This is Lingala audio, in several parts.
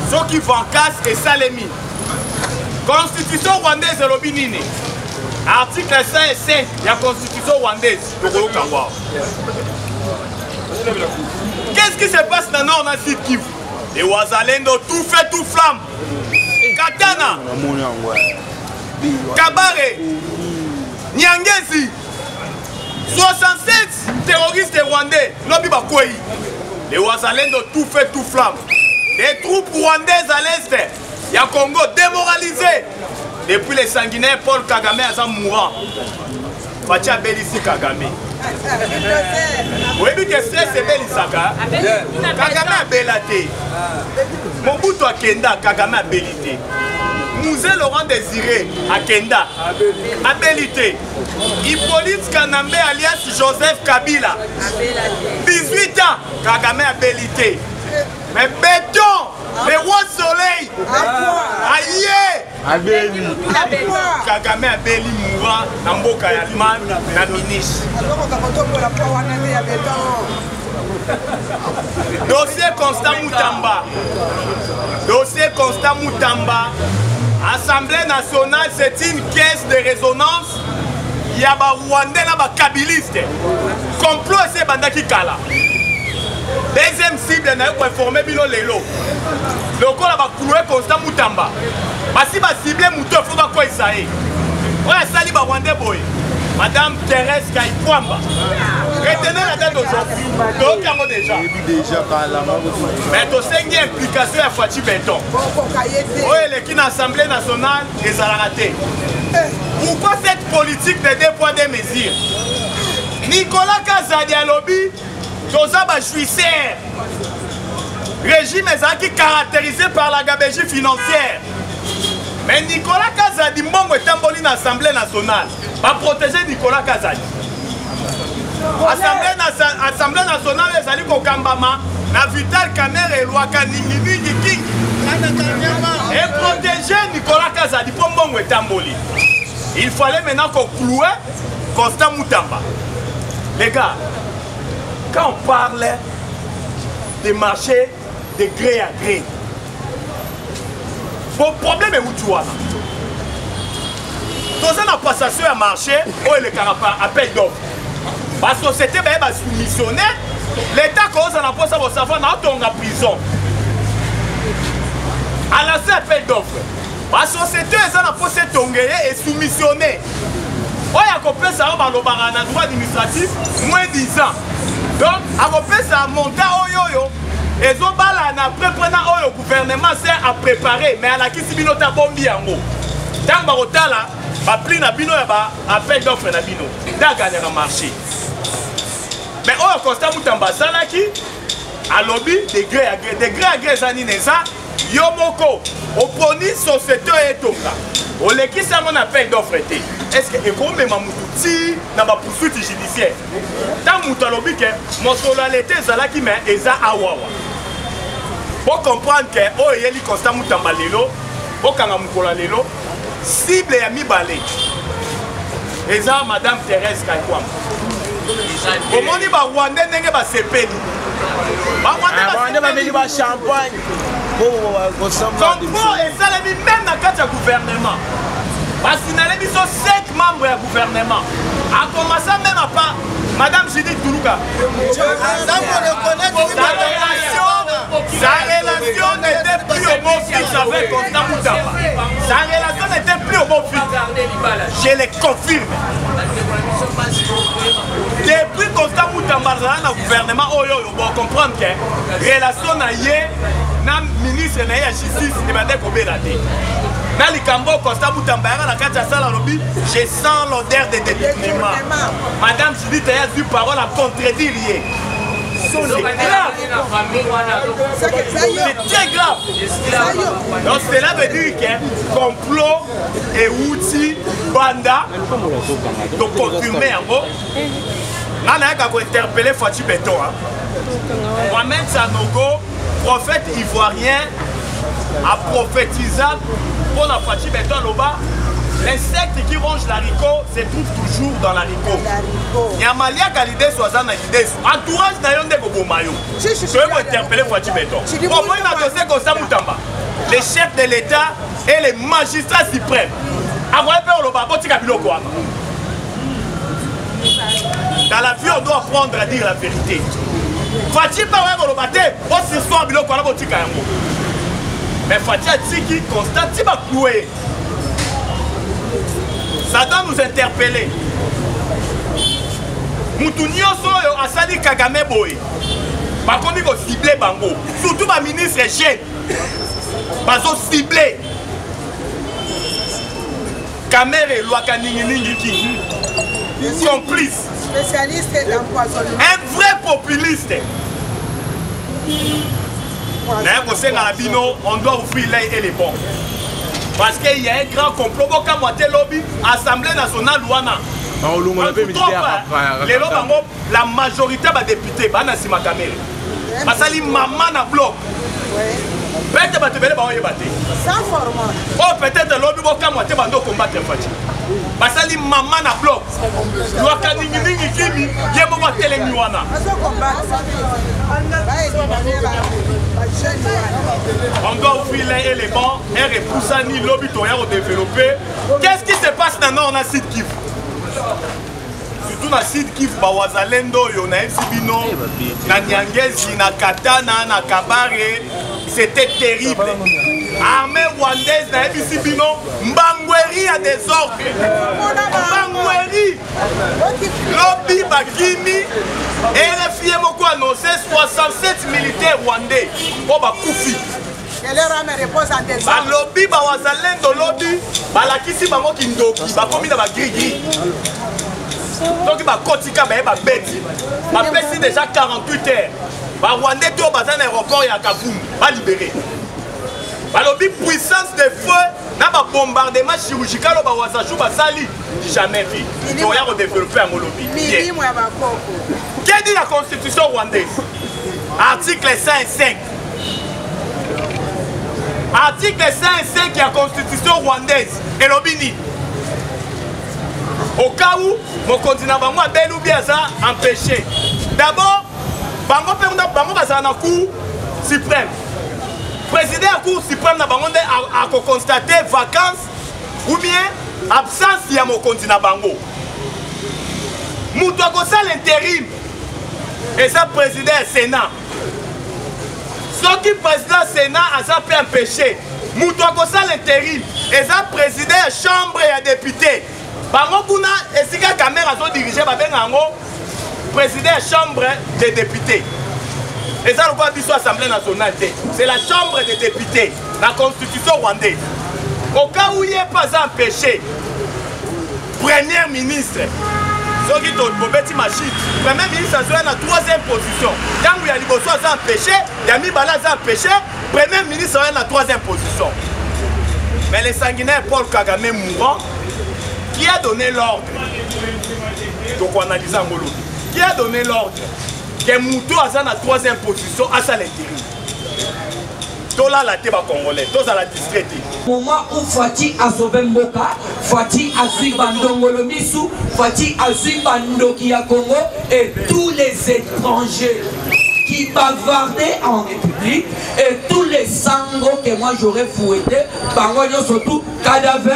ceux qui vont casse et salemi. Constitution rwandaise et l'obinine. Article 5 et 5 de la Constitution rwandaise. Qu'est-ce qui se passe dans le nord de Sud Kivu? Les Wazalendo, tout fait, tout flamme. Katana, Kabare, Nyangezi, 67 terroristes rwandais. Les Wazalendo, tout fait, tout flamme. Les troupes rwandaises à l'est, il y a Congo démoralisé. Depuis les sanguinaires, Paul Kagame a mourant. Fatia Belisi Kagame. Oui, mais que c'est Belisaka. Kagame a belate. Mobutu a Kenda, Kagame a belité. Mouzé Laurent Désiré a Kenda a belité. Hippolyte Kanambe alias Joseph Kabila. 18 ans, Kagame a belité. Mais béton, le roi soleil, aïe, Kagame a béli mourant, Namboka Yalman, Naminis. Dossier Constant Moutamba. Dossier Constant Moutamba. Assemblée nationale, c'est une caisse de résonance. Il y a des Rwandais, des Kabilistes. Complot et c'est Bandaki Kala. Deuxième cible, on a informé Bilo Lelo. Le corps a cloué Constant Moutamba. Si on cible Moutou, il faut quoi ça est. On a sali Rwandais boy. Madame Thérèse Kaïkwamba. Retenez la date d'aujourd'hui. Donc, déjà. Mais tu sais qu'il y a une implication à Fati Béton. Oui, l'équipe d'Assemblée nationale les a ratés. Pourquoi cette politique de 2 poids 2 mesures? Nicolas Kazadi à lobby. Toza Bachouisser. Régime est caractérisé par la gabegie financière. Mais Nicolas Kazadi Mbongo est emboli dans l'Assemblée nationale. Va protéger Nicolas Kazadi. Assemblée nationale, les alliés Kokambama, la Vital Kamere et Loaka Ningini King. Et protéger Nicolas Kazadi pour Mbongo est emboli. Il fallait maintenant qu'on cloue Constant Moutamba. Les gars, quand on parle des marchés de gré à gré, le problème est où tu vois. Dans la passation à marché, où est le carapin appel d'offres. La société va soumissionner, l'État cause en approche à savoir dans la prison. À la seule appel d'offres. La société est en approche et soumissionnée. On a compris ça dans le droit administratif, moins 10 ans. Donc, à compris ça, monter au yo-yo. Et ils ont après prenant le gouvernement sert à préparer, mais à la Kisibino Tabombi en haut. Dans Barotala, va pli na bino ya appel d'offre na bino. Dans gagner un marché. Mais on constate Moutamba Salaki à lobby de gré à gré Zaninesa, Yomoko, Oponi société et Tonga. On les qui ça mon appel d'offre. Est-ce que comme Mamouti n'a pas poursuite judiciaire? Dans Moutalobi que mon solalité Zalaki mais Eza Awawa. Pour comprendre que oh il y a li constat Moutamba lelo, Okanga Mukola lelo, cible ya mibale. Eza Madame Thérèse Kaïkwamba. Comment on dit ba Rwandais ndenge ba sepeli? Ba Rwandais ba meli ba champagne. Donc bon et ça les même dans le gouvernement. Parce qu'il y a 5 membres du gouvernement. A commencé même à part Madame Judith Toulouka. Sa relation n'était plus au bon fils avec Constant Moutamba. Sa relation n'était plus au bon fils. Je le confirme. Depuis Constant Moutamba dans le gouvernement, on va comprendre que la relation n'a pas ministre de la justice ne va pas être dans le Cambo, Constant Moutamba, je sens l'odeur de détournement. Madame Judith a eu parole à contredire. C'est grave. C'est très grave. Donc cela veut dire que complot et outils, banda, donc confirmé en gros. On a interpellé Fati Béton. Mohamed Sanogo, prophète ivoirien, a prophétisé pour la Fati Béton Loba. L'insecte qui ronge l'haricot se trouve toujours dans l'haricot. Yamalia Galidé Soazan Nagides, entourage Nayonde Bobomayo. Je vais interpeller Fati Béton. Comment il a dossé Constant Moutamba? de l'État et les magistrats suprêmes. Dans la vie, on doit apprendre à dire la vérité. Mais Fatia Tiki constate cloué. Ça doit nous interpeller. Moutounio Soyo Asadi Kagame Boy. Par contre, il faut cibler Bango. Surtout ma ministre G. Parce qu'on ciblé. Kamere Loakaningi complice. Spécialiste d'empoisonnement. Un vrai populiste. On doit ouvrir l'œil et les bons. Parce qu'il y a un grand complot. Assemblée nationale Luana. La majorité des députés, parce que maman na bloc. Peut-être sans format. Oh, peut-être lobby boka moitié bando combattre Fati. Parce que maman na bloc. Loaka ningi kimi yebo ba telemi wana. On doit ouvrir les éléments et repousser ni lobby to ya développer. Qu'est-ce qui se passe maintenant on a Sud Kivu? Surtout na Sud Kivu ba wazalendo yo na Sibino na Nyangezi na Katana na Kabare. C'était terrible. Armée rwandaise na Sibino, Mbangweri a des ordres. Mbangweri. Lobby Bakimi et RFI moko annoncé 67 militaires rwandais. Pour Bakoufi. Lobby Bawazalendo lobby balakisi bango kindoki bakomi na bagri. Donc bakotika ba beti. Bapesi déjà 48 heures. Les Rwandais sont dans l'aéroport et à Kaboum, pas libérés. La puissance de feu, dans le bombardement chirurgical, jamais vu. Il faut développer un lobby. Qu'est-ce dit la constitution rwandaise? Article 105. Article 105 de la constitution rwandaise. Et lobby. Au cas où, mon continent va bien ou bien ça empêché. D'abord, Bango baza na cour suprême. Président de la cour suprême na bango a constaté vacances ou bien absence ya mo continent bango. Muto akosa l'intérim et ça président Sénat. Ce qui président Sénat a ça peut empêcher. Muto akosa l'intérim et ça président chambre et député. Bango kuna esika caméra zo diriger ba bengango président chambre des députés. Et ça, le dit sur l'Assemblée nationale. C'est la chambre des députés, la constitution rwandaise. Au cas où il n'y a pas empêché, premier ministre, premier ministre a la troisième position. Quand il y a des choses empêché, il y a mis balades empêché, premier ministre a la troisième position. Mais le sanguinaire Paul Kagame mourant, qui a donné l'ordre? Donc on analyse en Molo. Qui a donné l'ordre que Moutou a la troisième position à sa l'intérim? Tola la teba congolais, tous à la discrétion. Moment où Fati a sauvé Mboka, Fati a suivi Bandongolo Missou, Fati a suivi Bandoki à Congo et tous les étrangers qui bavardaient en République et tous les sangos que moi j'aurais fouetté, surtout cadavre.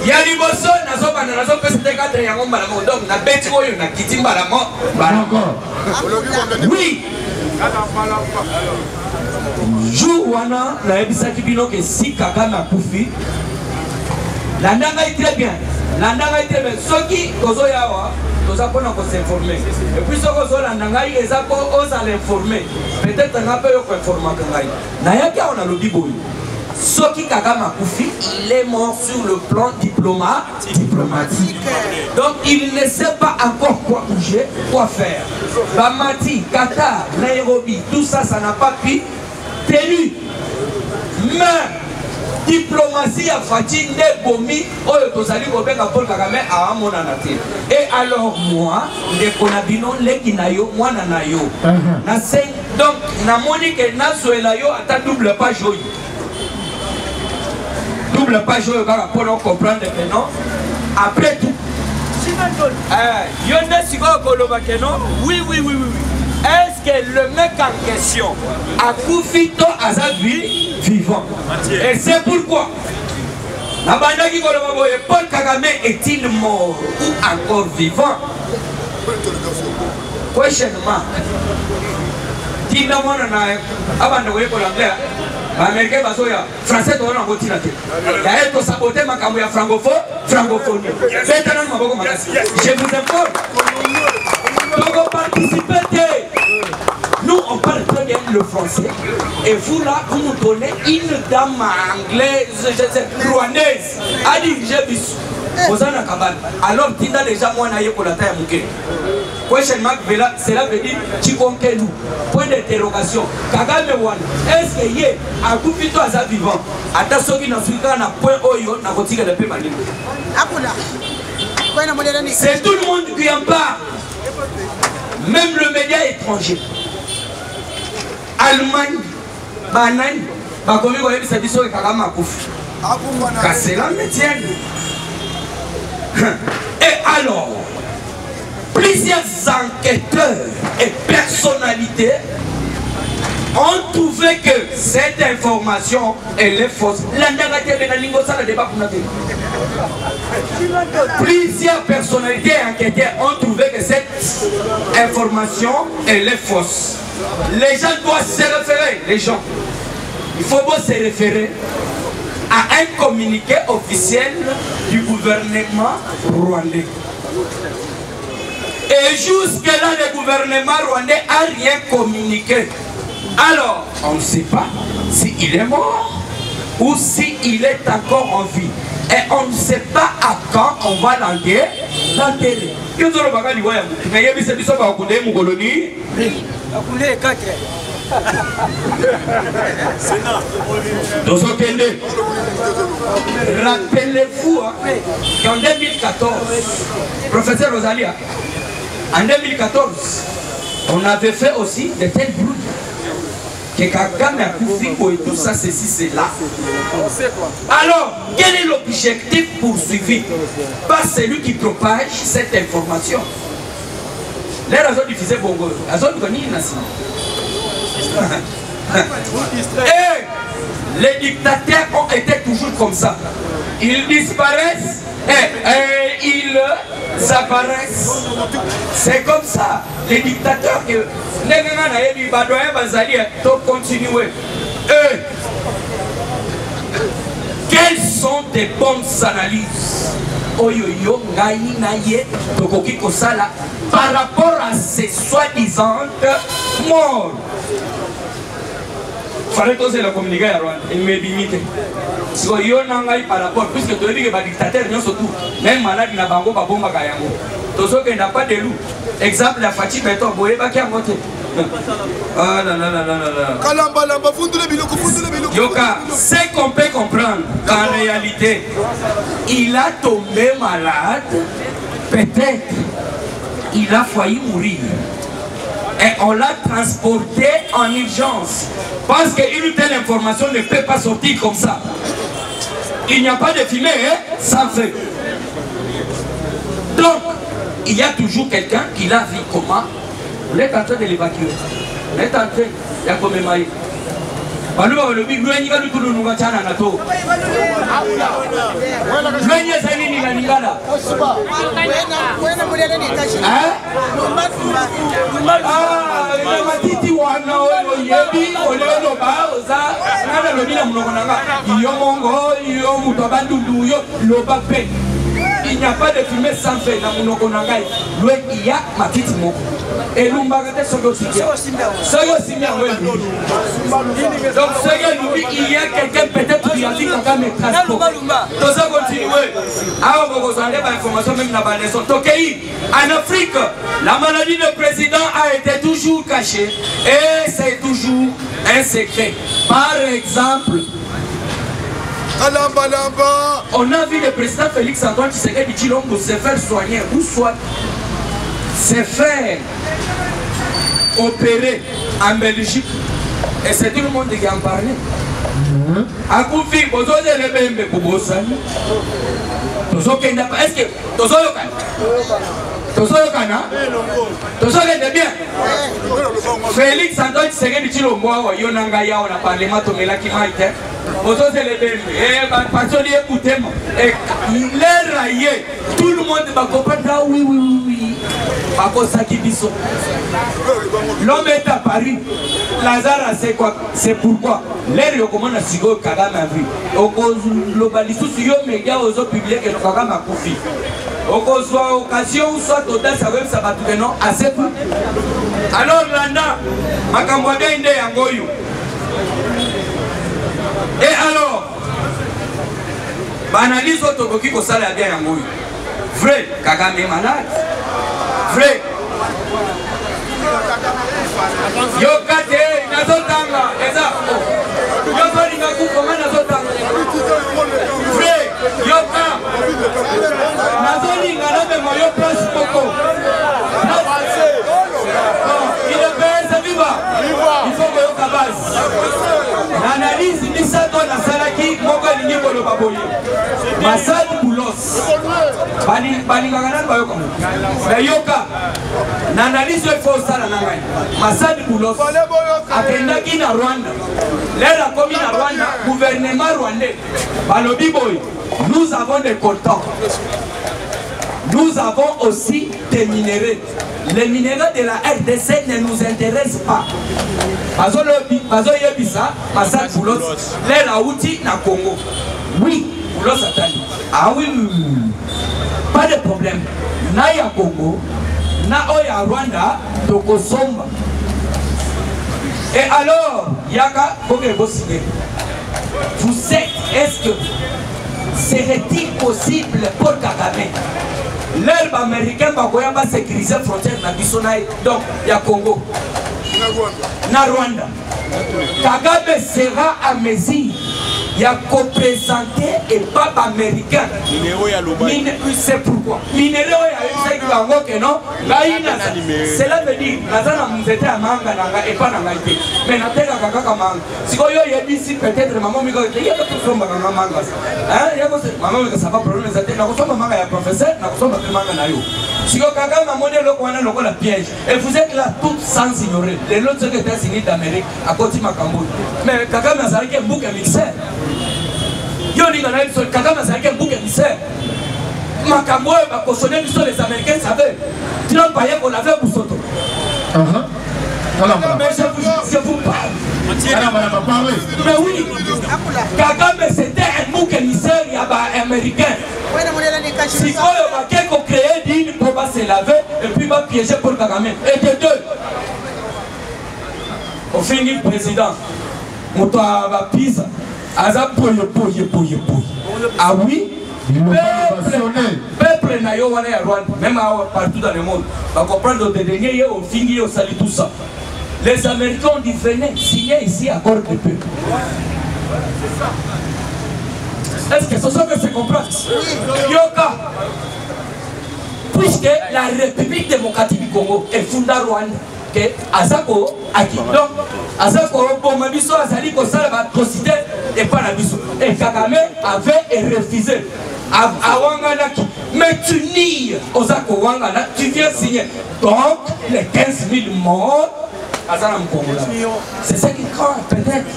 Ya liboso nazo peste cadre yango malamo donc na beti oyo na kiti malamo balako. Oui. Jour wana na ebisaki bino ke si kaka na kufi. Landanga est très bien. Landanga est très bien. Soki kozo yawa nous apprenons à s'informer. Et puis ce que landanga ils osent l'informer. Peut-être on a peu d'informations kangai. Na yaki on a le biboy. Soki Kagame Koufi, il est mort sur le plan diplomatique. Donc il ne sait pas encore quoi bouger, quoi faire. Bamati, Qatar, Nairobi, tout ça, ça n'a pas pu tenir. Mais diplomatie a fatigué Bomi, Paul Kagame a mon anaté. Et alors moi, les Konabino, les Kinayo, moi Nanayo. Donc, na monique Nasuelayo a ta double page. Double page pour comprendre que non. Après tout, oui. est-ce que le mec en question a Koufito Azabi vivant? Et c'est pourquoi Paul Kagame est-il mort ou encore vivant? Questionnement. Tinda mwana na abanda weko l'anglais. Américain basoya français to na botina te. Ya eto saboter makambo ya francophonie. Maintenant maboko makasi. Je vous informe. Donc participer. Nous on parle très bien le français et vous là vous nous donnez une dame anglaise, je sais, rwandaise a dirigé bis. Ozana kabal. Alors tinda déjà moi na yeko la taille muke. Question mark vela, cela veut dire Chikonkelu. Point d'interrogation. Kagame wan. Est-ce que yé a Koufito aza vivant? Ata soki na suika na point oyo na kotika de pe malingo. Akula. C'est tout le monde qui en parle. Même le média étranger. Allemagne, Banane, Bakomi Goyebi Sabiso et Kagame Akoufi. Kassela Métienne. Et alors, plusieurs enquêteurs et personnalités ont trouvé que cette information elle est fausse. Plusieurs personnalités et enquêteurs ont trouvé que cette information elle est fausse. Les gens doivent se référer, les gens. Il faut se référer à un communiqué officiel du gouvernement rwandais. Et jusque-là, le gouvernement rwandais n'a rien communiqué. Alors, on ne sait pas s'il est mort ou s'il est encore en vie. Et on ne sait pas à quand on va l'enterrer. Rappelez-vous qu'en 2014, professeur Rosalia, en 2014, on avait fait aussi de tels bruits que Kagame a Koufi et tout ça, ceci, c'est là. Alors, quel est l'objectif poursuivi par celui qui propage cette information? Les raisons diffusées Bongo, la zone connue nationale. Et les dictateurs ont été toujours comme ça. Ils disparaissent et ils apparaissent. C'est comme ça. Les dictateurs que continuer. Quelles sont des bonnes analyses par rapport à ces soi-disant morts? Fallait oser la communiquer à Rwanda. Il me limite. Si on y a par rapport, puisque tu as dit que les dictateurs, surtout, même malade, n'a pas de bombe à Kayango. Tous ceux qui n'ont pas de loup. Exemple, la fatigue, mais toi, vous qui a monté. Ah là là là là là. Yoka, c'est qu'on peut comprendre qu'en réalité, il a tombé malade, peut-être, il a failli mourir. Et on l'a transporté en urgence. Parce qu'une telle information ne peut pas sortir comme ça. Il n'y a pas de fumée, hein, sans feu. Donc, il y a toujours quelqu'un qui l'a vu comment. Vous êtes en train de l'évacuer. Vous êtes en train de commémorer. Il n'y a pas de fumée sans feu dans mon okonangai. Il y a ma petite mot. Et nous m'arrêtons sur le site. Donc, il y a quelqu'un peut-être qui a dit qu'on va me transporter. Tout ça continue. Alors, vous avez l'information même dans la leçon. En Afrique, la maladie du président a été toujours cachée. Et c'est toujours un secret. Par exemple, on a vu le président Félix Antoine Tshisekedi Tshilombo se faire soigner ou soit se faire opérer en Belgique. Et c'est tout le monde qui en parlait. A Koufi, vous avez les mêmes pour Bossani. Est-ce que vous avez tozoyokana tozokende bien Félix Antoine Tshisekedi Tshilombo yo na ngai awa na parlement tomelaki mai te ozozela ebembe bapasoli ekutema lera ye tout le monde bakopanda oui bakosaki biso l'homme est à Paris Lazare c'est quoi c'est pourquoi l'air yokomona sikoyo Kagame avi okoloba lisusu yo media ozopublie ke Kagame akufi okozwa occasion soit audace akoyebisa bato ke non assez peu alors landa makambo abe nde yango oyo et alors baanalyse oyo tokoki kosala ya bien yango oyo vrai Kagame malade vrai yoka te nazotanga eza yozolinga kukoma nazotanga vrai yoka nazolinga namema yo place moko ilepesa viva il faut koyoka base l'analyse misato nasalaki moko elingi koloba boye Masadi Boulos balingaka nani bayoka bayoka na analyse il faut osala na ngai Masadi Boulos akendaki na Rwanda lelo akomi na Rwanda gouvernement rwandais balobi boye nous avons des coltans nous avons aussi des minéraux. Les minéraux de la RDC ne nous intéressent pas. Bazo yebisa, Masadi Boulos, les Raouti na Congo. Oui, Boulos attendit. Ah oui, pas de problème. Na ya Congo, na oya Rwanda, toko somba. Et alors, Yaka, vous êtes, est-ce que serait-il possible pour Kagame l'herbe américaine va sécuriser la frontière na Bissonaï, donc il y a Congo, na Rwanda. Kagame sera à mesure, il y a co-présenté et pape américain. C'est pourquoi. Cela veut dire, c'était à manga et pas à manga. Mais na teka kaka manga. Si vous avez ici peut-être maman mi il y a d'autres choses manga. Hein, il y a maman mi ça va problème ça na kusoma manga ya professeur na kusoma manga na yo. Si vous Kagame na modèle loko wana loko la piège et vous êtes là tout sans ignorer. Les autres États-Unis d'Amérique à côté Makambo. Mais Kagame a sariki bouc mixeur. Yo ni na nani Kagame a sariki bouc mixeur. Makambo ba cautionner les Américains savaient. Trump a qu'on avait Boussoto. Mais je vous parle. Mais oui, Kagame c'était un bouc émissaire américain. Si on a créé une pour se laver et puis va piéger pour Kagame. Et de deux. Au fini président, on va pisa. Aza poye. Ah oui? Peuple na yo wana ya Rwanda, même partout dans le monde, va comprendre que dernier au fini au salut tout ça. Les Américains ont dit venez signer ici accord de paix. Est-ce que ce sont que c'est complexe? Yoka, puisque la République démocratique du Congo est fondée à Rwanda, que Azako Aki, donc Azako Bomabiso Azali Kosala va atrocité et pas la biso. Et Kagame avait refusé. À Wanganaki, mais tu nies Ozako Wangana, tu viens signer. Donc, les 15 000 morts, c'est ça qui craint, peut-être.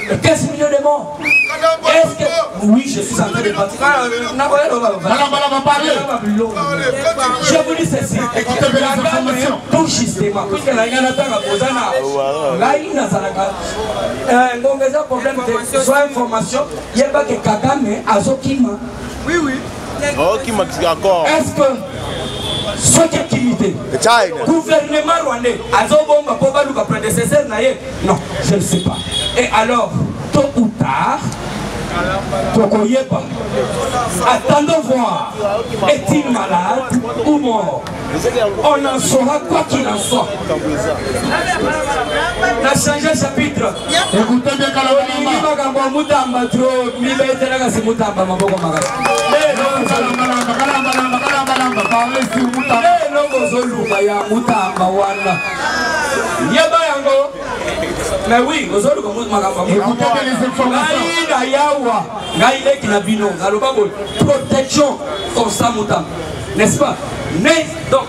Les 15 millions de morts. Est-ce que... Oui, je suis en train de partir. Je vous dis ceci. Écoutez bien les informations. Tout justement. Puisque la Ghana a posé un problème de soit information, il n'y a pas que Kagame a Zokima. Oui. Oh, qui m'a dit encore. Est-ce que ce qui est timide, gouvernement rwandais, Azobomba Pobaluka prédécesseur naïe? Non, je ne sais pas. Et alors, tôt ou tard, attendons voir, est-il malade ou mort? On en saura quoi qu'il en soit. On a changé de chapitre. Écoutez bien mais oui, vous avez protection comme ça, n'est-ce pas? Mais Donc,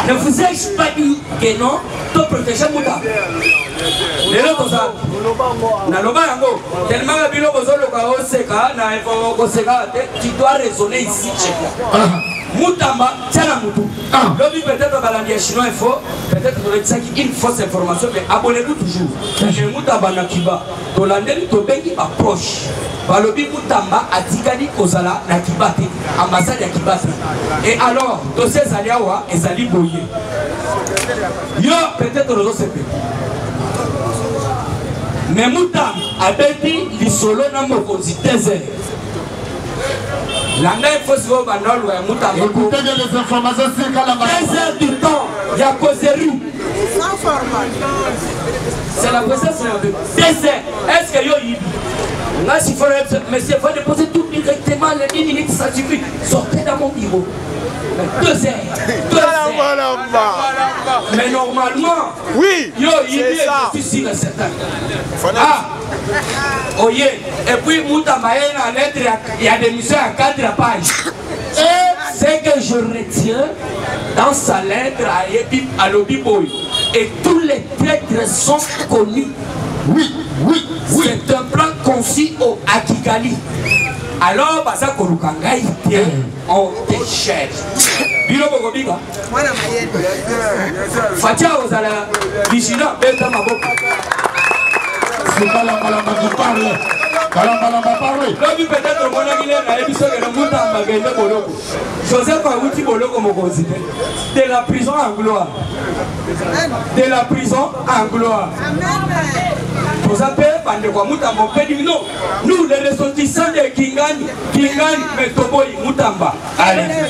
ne vous ai-je pas dit que non, tu protèges Mouta. Les autres, ça. Tellement que tu dois raisonner ici chez toi. Moutamba, tiens la moutou. L'objet peut-être dans la chinois il faut, peut-être dans le une fausse information, mais abonnez-vous toujours. J'ai Moutamba Nakiba, dans l'année où tu approche. Balobi Moutamba a Tikani Kozala Nakibate, ambassade Nakibate. Et alors, dans ces aliawa, et Zali Boye. Yo, peut-être dans le CP. Mais Moutamba a dit l'isolo n'a mokosi désert. La même fois sur Banol ou Moutamba. Écoutez les informations, c'est qu'à la désert du temps, il y a causerie. Sans format. C'est la présence de désert. Est-ce que yo y mais il faut déposer tout directement les 10 minutes, ça suffit. Sortez dans mon bureau. 2 heures. Mais normalement, oui, yo, il est difficile à certain. Ah, oye, et puis Moutamba a lettre, il y a des missions à 4 pages. Et c'est que je retiens dans sa lettre à l'Obiboy. Et tous les traîtres sont connus. Oui. C'est un plan conçu au Akigali. Alors, Basa Korukangai, on te cherche. Bilo Bogobiga. Fatia Ozala, Vigilant, Beta Maboko. C'est Kalamba qui parle. Kalamba parle. L'homme peut-être mon ami a émission que le monde a gagné Boloko. Joseph Awuti Boloko Mokozide. De la prison en gloire. De la prison en gloire. Vous appelez Bandekwa Moutamba, on peut dire non. Nous, les ressortissants de Kingani, mais Toboy Moutamba. Allez.